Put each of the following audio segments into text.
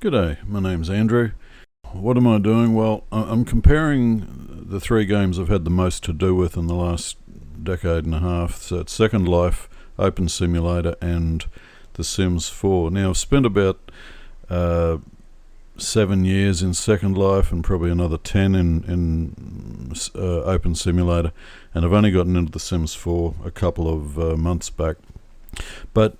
G'day, my name's Andrew. What am I doing? Well, I'm comparing the three games I've had the most to do with in the last decade and a half. So it's Second Life, Open Simulator, and The Sims 4. Now, I've spent about 7 years in Second Life and probably another 10 in Open Simulator, and I've only gotten into The Sims 4 a couple of months back. But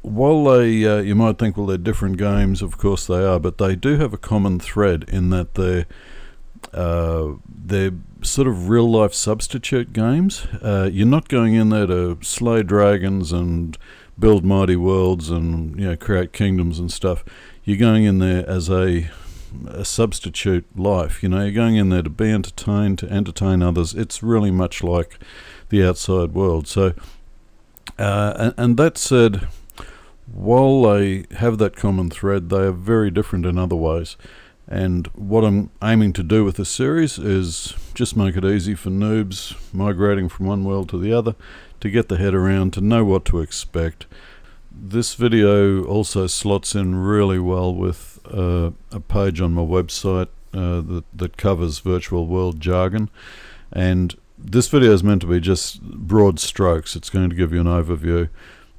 while they, you might think, well, they're different games, of course they are, but they do have a common thread in that they're sort of real-life substitute games. You're not going in there to slay dragons and build mighty worlds and create kingdoms and stuff. You're going in there as a substitute life. You're going in there to be entertained, to entertain others. It's really much like the outside world. So, and that said, while they have that common thread, they are very different in other ways. And what I'm aiming to do with this series is just make it easy for noobs migrating from one world to the other to get the head around, to know what to expect. This video also slots in really well with a page on my website that covers virtual world jargon. And this video is meant to be just broad strokes. It's going to give you an overview.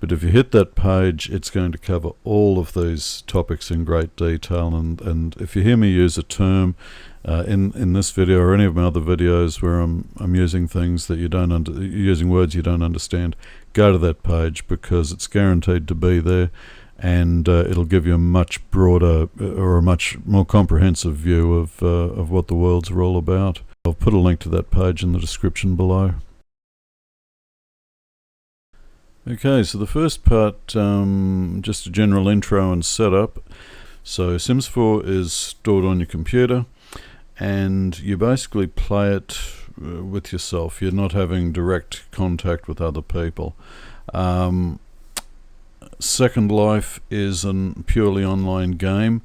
But if you hit that page, it's going to cover all of these topics in great detail. And if you hear me use a term in this video or any of my other videos where I'm using things that using words you don't understand, go to that page, because it's guaranteed to be there, and it'll give you a much broader or a much more comprehensive view of what the worlds are all about. I'll put a link to that page in the description below. Okay, so the first part, just a general intro and setup. So Sims 4 is stored on your computer, and you basically play it with yourself. You're not having direct contact with other people. Second Life is a purely online game.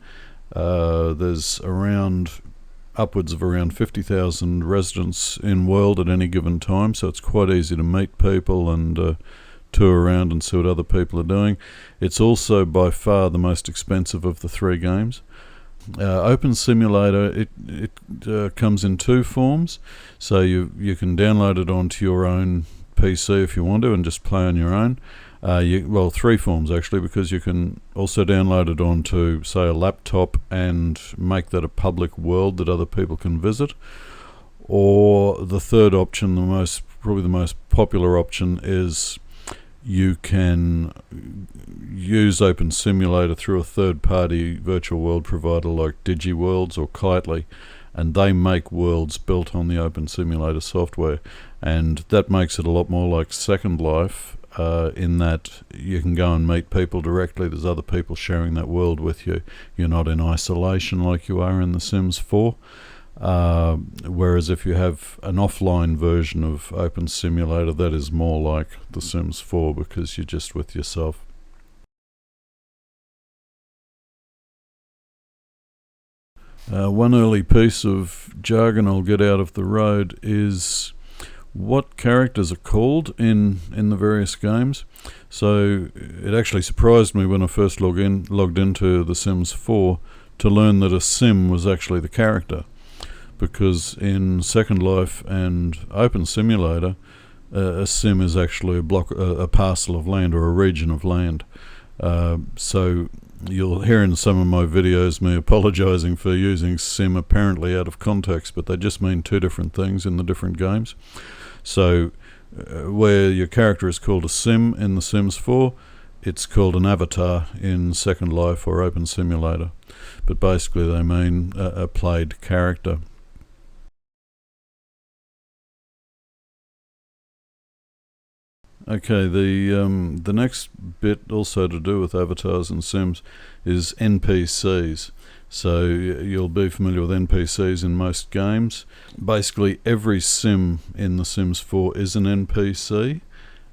There's upwards of around 50,000 residents in world at any given time, so it's quite easy to meet people and tour around and see what other people are doing. It's also by far the most expensive of the three games. Open Simulator, it comes in two forms. So you can download it onto your own PC if you want to and just play on your own. Well, three forms actually, because you can also download it onto, say, a laptop and make that a public world that other people can visit. Or the third option, probably the most popular option, is you can use Open Simulator through a third-party virtual world provider like DigiWorlds or Kitely, and they make worlds built on the Open Simulator software. And that makes it a lot more like Second Life, in that you can go and meet people directly. There's other people sharing that world with you. You're not in isolation like you are in The Sims 4. Whereas if you have an offline version of Open Simulator, that is more like The Sims 4, because you're just with yourself. One early piece of jargon I'll get out of the road is what characters are called in the various games. So it actually surprised me when I first logged into The Sims 4 to learn that a sim was actually the character. Because in Second Life and Open Simulator, a sim is actually a parcel of land or a region of land. So you'll hear in some of my videos me apologizing for using sim apparently out of context, but they just mean two different things in the different games. So where your character is called a sim in The Sims 4, it's called an avatar in Second Life or Open Simulator. But basically they mean a played character. Okay, the next bit also to do with avatars and Sims is NPCs. So you'll be familiar with NPCs in most games. Basically every sim in The Sims 4 is an NPC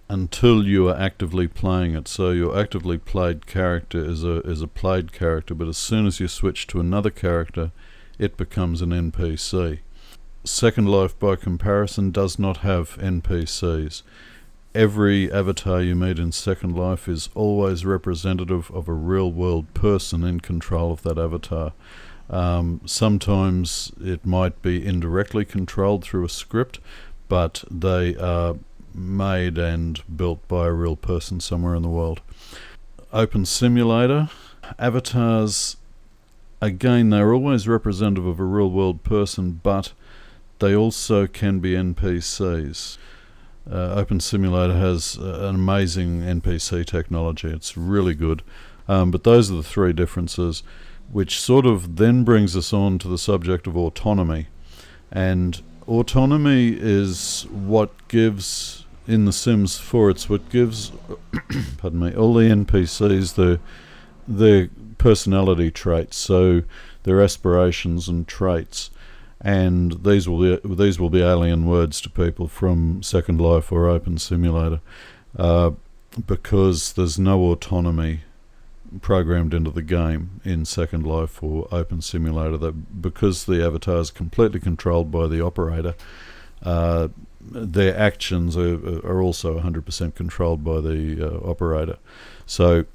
until you are actively playing it. So your actively played character is a played character, but as soon as you switch to another character, it becomes an NPC. Second Life, by comparison, does not have NPCs. every avatar you meet in Second Life is always representative of a real-world person in control of that avatar. Sometimes it might be indirectly controlled through a script, but they are made and built by a real person somewhere in the world. Open Simulator avatars, again, they're always representative of a real-world person, but they also can be NPCs. Open Simulator has an amazing NPC technology. It's really good. But those are the three differences, which sort of then brings us on to the subject of autonomy. And autonomy is what gives, in The Sims 4, it's what gives pardon me, all the NPCs their personality traits, so their aspirations and traits. And these will be alien words to people from Second Life or Open Simulator, because there's no autonomy programmed into the game in Second Life or Open Simulator. That because the avatar is completely controlled by the operator, their actions are also 100% controlled by the operator. So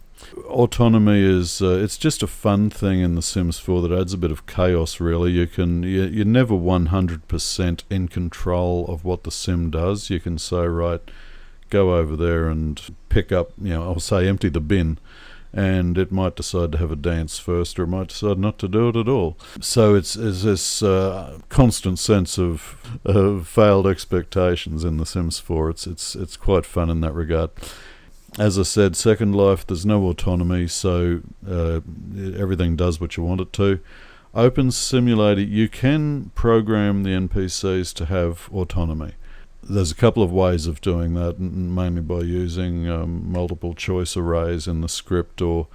autonomy is it's just a fun thing in The Sims 4 that adds a bit of chaos. Really, you're never 100% in control of what the sim does. You can say, right, go over there and pick up, I'll say empty the bin, and it might decide to have a dance first, or it might decide not to do it at all. So it's this constant sense of failed expectations in The Sims 4. It's quite fun in that regard. As I said, Second Life, there's no autonomy, so everything does what you want it to. Open Simulator, you can program the NPCs to have autonomy. There's a couple of ways of doing that, mainly by using multiple choice arrays in the script, or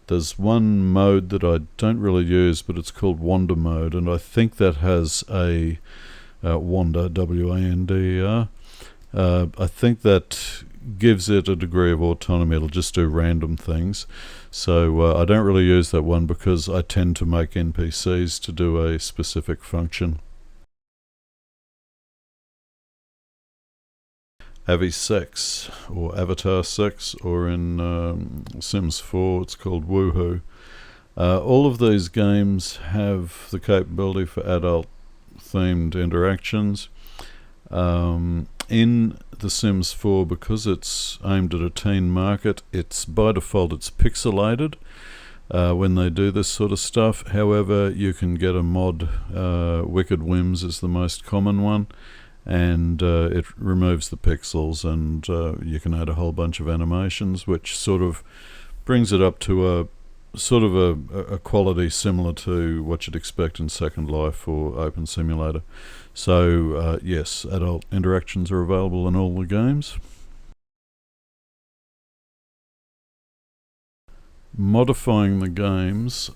there's one mode that I don't really use, but it's called Wander mode, and I think that has a Wander, W-A-N-D-E-R. I think that gives it a degree of autonomy. It'll just do random things. So I don't really use that one because I tend to make NPCs to do a specific function. Avi-sex, or avatar sex, or in Sims 4 it's called Woohoo. All of these games have the capability for adult themed interactions. In The Sims 4, because it's aimed at a teen market, it's by default it's pixelated when they do this sort of stuff. However, you can get a mod, Wicked Whims is the most common one, and it removes the pixels, and you can add a whole bunch of animations, which sort of brings it up to a sort of a quality similar to what you'd expect in Second Life or Open Simulator. So yes, adult interactions are available in all the games. Modifying the games.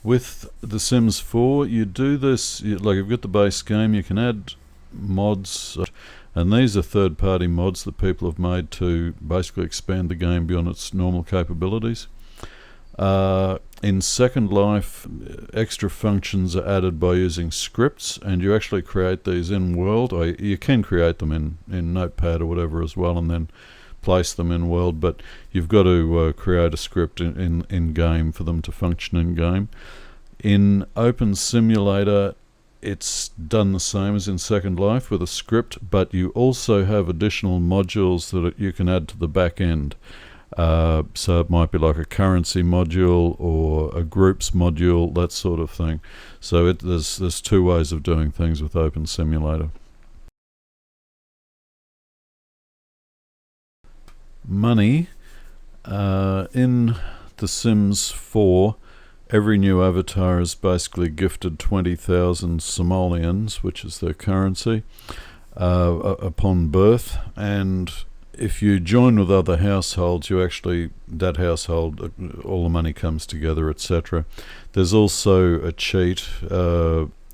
With The Sims 4, you do this, like you've got the base game, you can add mods, and these are third-party mods that people have made to basically expand the game beyond its normal capabilities. In Second Life, extra functions are added by using scripts, and you actually create these in world, or you can create them in Notepad or whatever as well, and then place them in world, but you've got to create a script in game for them to function in game. In Open Simulator, it's done the same as in Second Life with a script, but you also have additional modules that you can add to the back end. So it might be like a currency module or a groups module, that sort of thing. So there's two ways of doing things with Open Simulator. Money. In The Sims 4, every new avatar is basically gifted 20,000 simoleons, which is their currency, upon birth, and if you join with other households, that household, all the money comes together, etc. There's also a cheat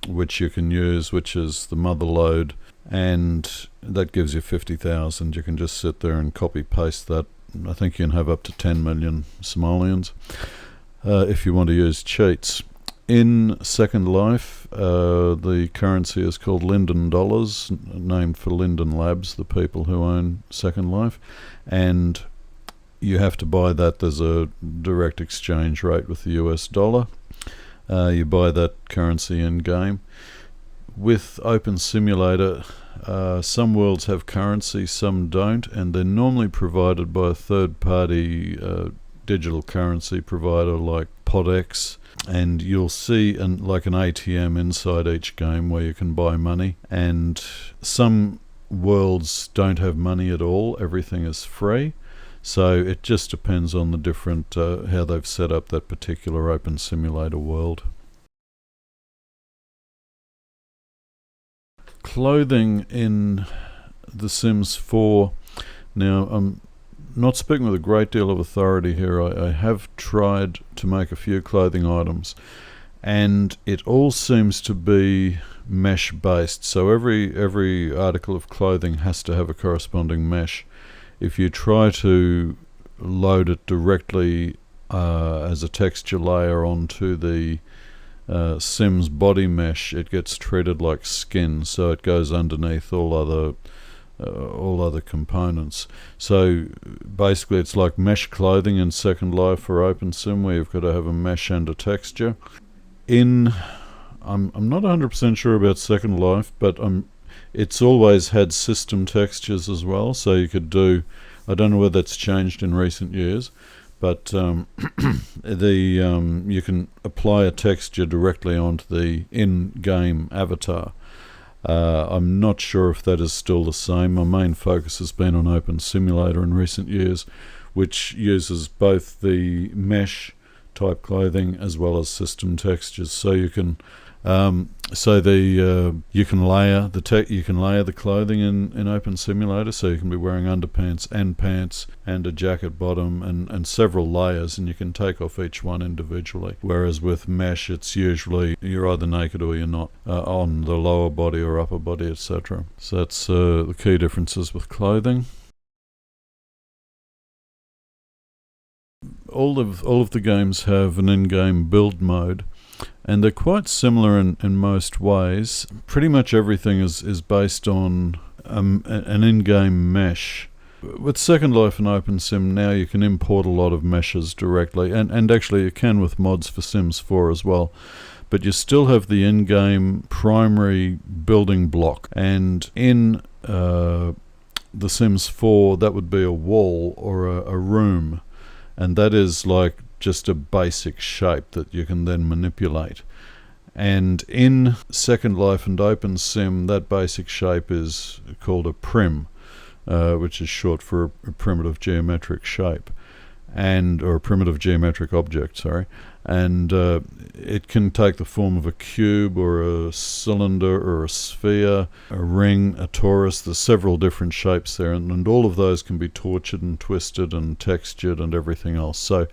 which you can use, which is the mother load, and that gives you 50,000. You can just sit there and copy paste that. I think you can have up to 10 million simoleons if you want to use cheats. In Second Life, the currency is called Linden dollars, named for Linden Labs, the people who own Second Life, and you have to buy that. There's a direct exchange rate with the US dollar. You buy that currency in game. With Open Simulator, some worlds have currency, some don't, and they're normally provided by a third-party digital currency provider like PodX, and you'll see like an ATM inside each game where you can buy money. And some worlds don't have money at all, everything is free. So it just depends on the different how they've set up that particular Open Simulator world. Clothing in The Sims 4. Now, I'm not speaking with a great deal of authority here. I have tried to make a few clothing items, and it all seems to be mesh based. So every article of clothing has to have a corresponding mesh. If you try to load it directly as a texture layer onto the Sims body mesh, it gets treated like skin, so it goes underneath all other components. So basically it's like mesh clothing in Second Life for Open Sim, where you've got to have a mesh and a texture. I'm not 100% sure about Second Life, but it's always had system textures as well, so you could do, I don't know whether that's changed in recent years, but you can apply a texture directly onto the in-game avatar. I'm not sure if that is still the same. My main focus has been on Open Simulator in recent years, which uses both the mesh type clothing as well as system textures. So you can you can layer the clothing in Open Simulator, so you can be wearing underpants and pants and a jacket bottom and several layers, and you can take off each one individually. Whereas with mesh, it's usually you're either naked or you're not on the lower body or upper body, etc. So that's the key differences with clothing. All of the games have an in-game build mode, and they're quite similar in most ways. Pretty much everything is based on an in-game mesh. With Second Life and Open Sim now, you can import a lot of meshes directly, and actually you can with mods for Sims 4 as well. But you still have the in-game primary building block, and in The Sims 4 that would be a wall or a room, and that is like just a basic shape that you can then manipulate. And in Second Life and Open Sim, that basic shape is called a prim, which is short for a primitive geometric shape, or a primitive geometric object, sorry. And it can take the form of a cube or a cylinder or a sphere, a ring, a torus. There's several different shapes there, and all of those can be tortured and twisted and textured and everything else. So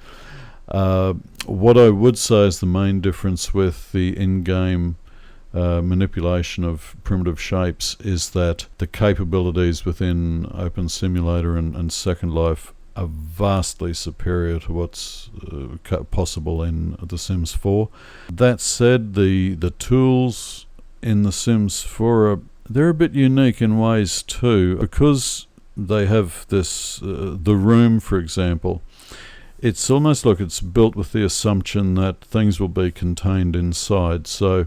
what I would say is the main difference with the in-game manipulation of primitive shapes is that the capabilities within Open Simulator and Second Life are vastly superior to what's possible in The Sims 4. That said, the tools in The Sims 4 they're a bit unique in ways too, because they have this the room, for example. It's almost like it's built with the assumption that things will be contained inside. So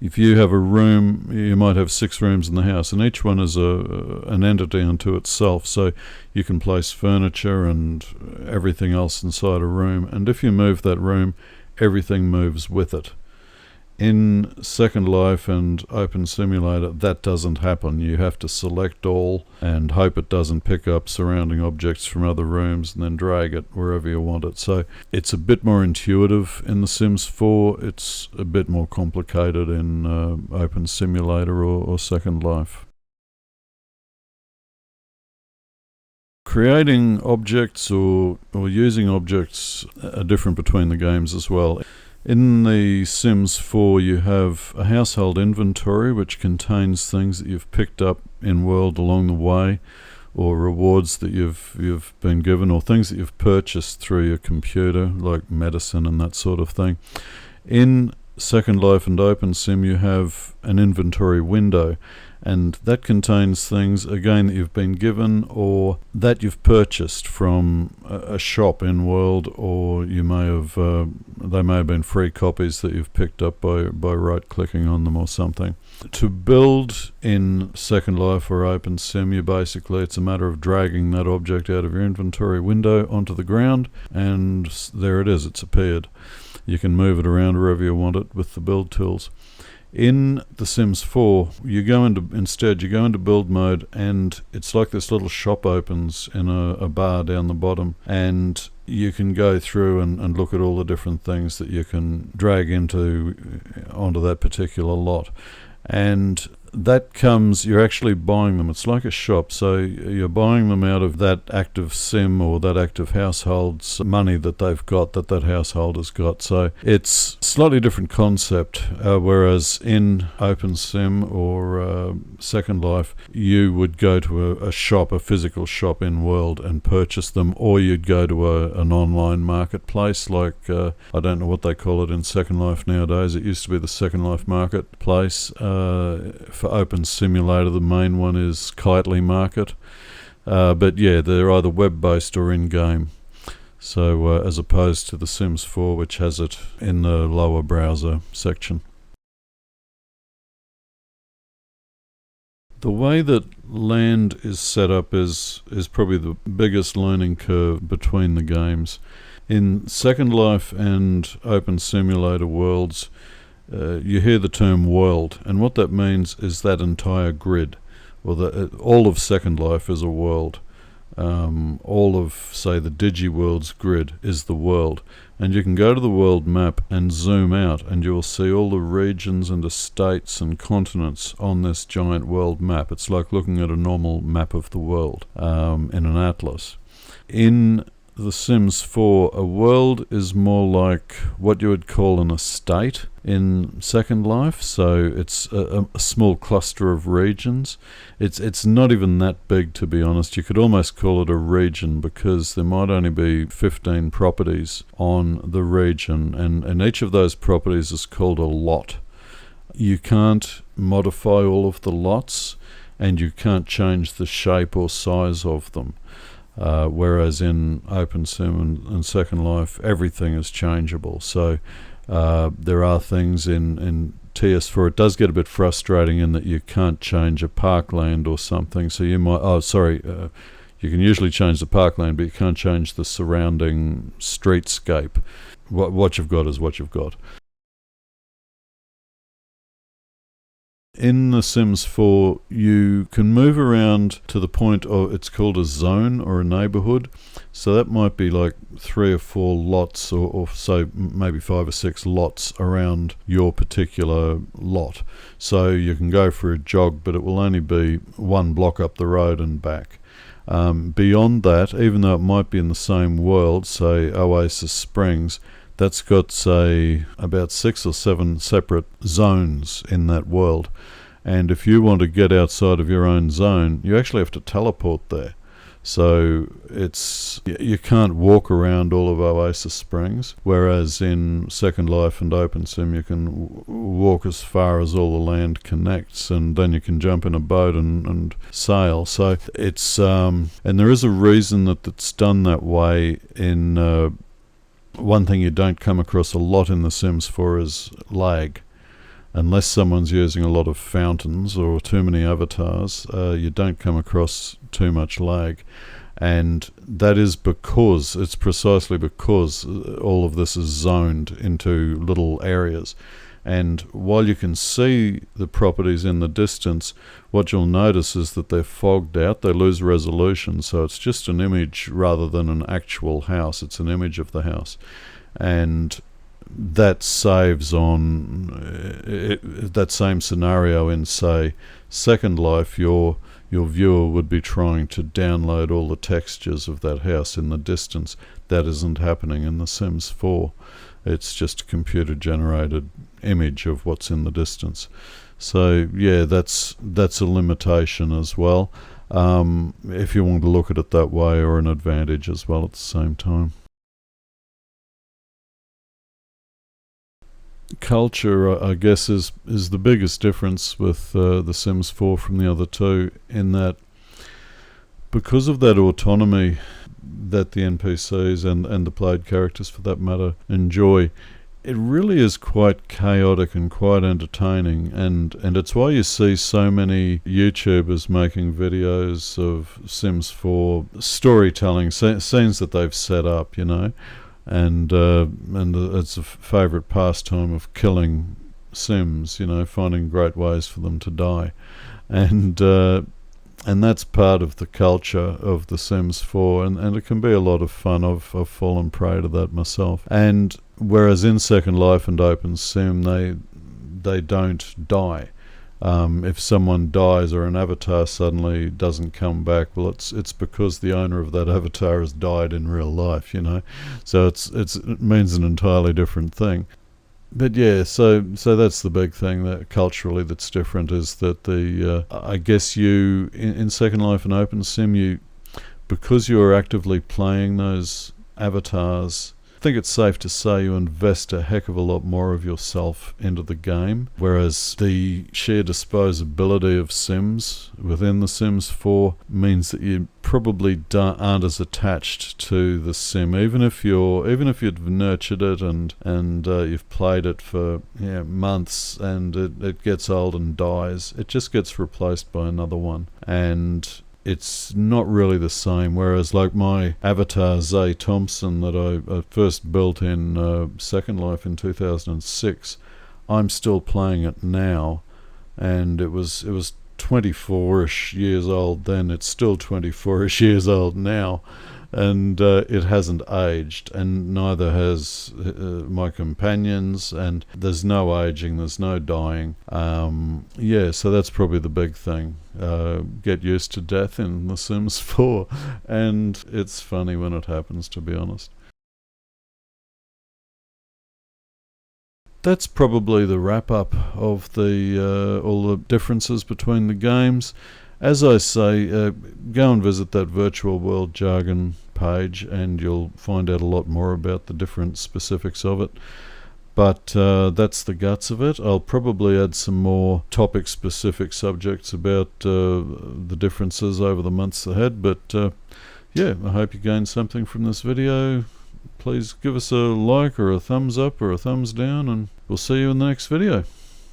if you have a room, you might have 6 rooms in the house, and each one is an entity unto itself. So you can place furniture and everything else inside a room, and if you move that room, everything moves with it. In Second Life and Open Simulator, that doesn't happen. You have to select all and hope it doesn't pick up surrounding objects from other rooms and then drag it wherever you want it. So it's a bit more intuitive in The Sims 4. It's a bit more complicated in Open Simulator or Second Life. Creating objects or using objects are different between the games as well. In The Sims 4 you have a household inventory which contains things that you've picked up in world along the way, or rewards that you've been given, or things that you've purchased through your computer like medicine and that sort of thing. In Second Life and OpenSim, you have an inventory window, and that contains things, again, that you've been given or that you've purchased from a shop in world, or you may have they may have been free copies that you've picked up by right-clicking on them or something. To build in Second Life or OpenSim, it's a matter of dragging that object out of your inventory window onto the ground, and there it is, it's appeared. You can move it around wherever you want it with the build tools. In The Sims 4, you go into build mode, and it's like this little shop opens in a bar down the bottom, and you can go through and look at all the different things that you can drag onto that particular lot. And that comes, you're actually buying them. It's like a shop, so you're buying them out of that active sim or that active household's money that they've got, that household has got. So it's slightly different concept, whereas in OpenSim or Second Life, you would go to a shop, a physical shop in world, and purchase them, or you'd go to an online marketplace like, I don't know what they call it in Second Life nowadays. It used to be the Second Life marketplace. For Open Simulator, the main one is Kitely Market, but yeah, they're either web-based or in-game. So as opposed to The Sims 4, which has it in the lower browser section. The way that land is set up is probably the biggest learning curve between the games. In Second Life and Open Simulator worlds, you hear the term world, and what that means is that entire grid. Well, all of Second Life is a world. All of, say, the DigiWorld's grid is the world. And you can go to the world map and zoom out, and you will see all the regions and estates and continents on this giant world map. It's like looking at a normal map of the world in an atlas. In The Sims 4, a world is more like what you would call an estate in Second Life, so it's a small cluster of regions. It's not even that big, to be honest. You could almost call it a region, because there might only be 15 properties on the region, and each of those properties is called a lot. You can't modify all of the lots, and you can't change the shape or size of them. Whereas in OpenSim and Second Life, everything is changeable. So there are things in TS4. It does get a bit frustrating in that you can't change a parkland or something. So you might, you can usually change the parkland, but you can't change the surrounding streetscape. What you've got is what you've got. In The Sims 4, you can move around to the point of, it's called a zone or a neighbourhood. So that might be like 3 or 4 lots, or say maybe 5 or 6 lots around your particular lot. So you can go for a jog, but it will only be 1 block up the road and back. Beyond that, even though it might be in the same world, say Oasis Springs, that's got, say, about 6 or 7 separate zones in that world. And if you want to get outside of your own zone, you actually have to teleport there. So you can't walk around all of Oasis Springs, whereas in Second Life and OpenSim you can walk as far as all the land connects, and then you can jump in a boat and sail. So it's and there is a reason that it's done that way. In one thing you don't come across a lot in The Sims 4 is lag. Unless someone's using a lot of fountains or too many avatars, you don't come across too much lag. And that is precisely because all of this is zoned into little areas. And while you can see the properties in the distance, what you'll notice is that they're fogged out, they lose resolution, so it's just an image rather than an actual house. It's an image of the house. And that saves on that same scenario in, say, Second Life. Your viewer would be trying to download all the textures of that house in the distance. That isn't happening in The Sims 4. It's just a computer-generated image of what's in the distance. So yeah, that's a limitation as well. If you want to look at it that way, or an advantage as well at the same time. culture, I guess, is the biggest difference with The Sims 4 from the other two, in that because of that autonomy that the NPCs and the played characters, for that matter, enjoy, it really is quite chaotic and quite entertaining, and it's why you see so many YouTubers making videos of Sims 4 storytelling scenes that they've set up, and it's a favourite pastime of killing Sims, finding great ways for them to die, and that's part of the culture of The Sims 4, and it can be a lot of fun. I've fallen prey to that myself. And whereas in Second Life and Open Sim, they don't die. If someone dies or an avatar suddenly doesn't come back, well, it's because the owner of that avatar has died in real life, So it means an entirely different thing. But yeah, so that's the big thing that culturally that's different, is that I guess you in Second Life and Open Sim, because you are actively playing those avatars, I think it's safe to say you invest a heck of a lot more of yourself into the game, whereas the sheer disposability of Sims within The Sims 4 means that you probably aren't as attached to the sim, even if you've nurtured it and you've played it for months, and it gets old and dies. It just gets replaced by another one, and it's not really the same. Whereas like my avatar Thompson that I first built in Second Life in 2006, I'm still playing it now, and it was 24-ish years old then. It's still 24-ish years old now, and it hasn't aged, and neither has my companions, and there's no aging, there's no dying. So that's probably the big thing. Get used to death in The Sims 4, and it's funny when it happens, to be honest. That's probably the wrap-up of the all the differences between the games. As I say, go and visit that virtual world jargon page, and you'll find out a lot more about the different specifics of it. But that's the guts of it. I'll probably add some more topic-specific subjects about the differences over the months ahead. But I hope you gained something from this video. Please give us a like or a thumbs up or a thumbs down, and we'll see you in the next video.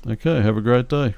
Okay, have a great day.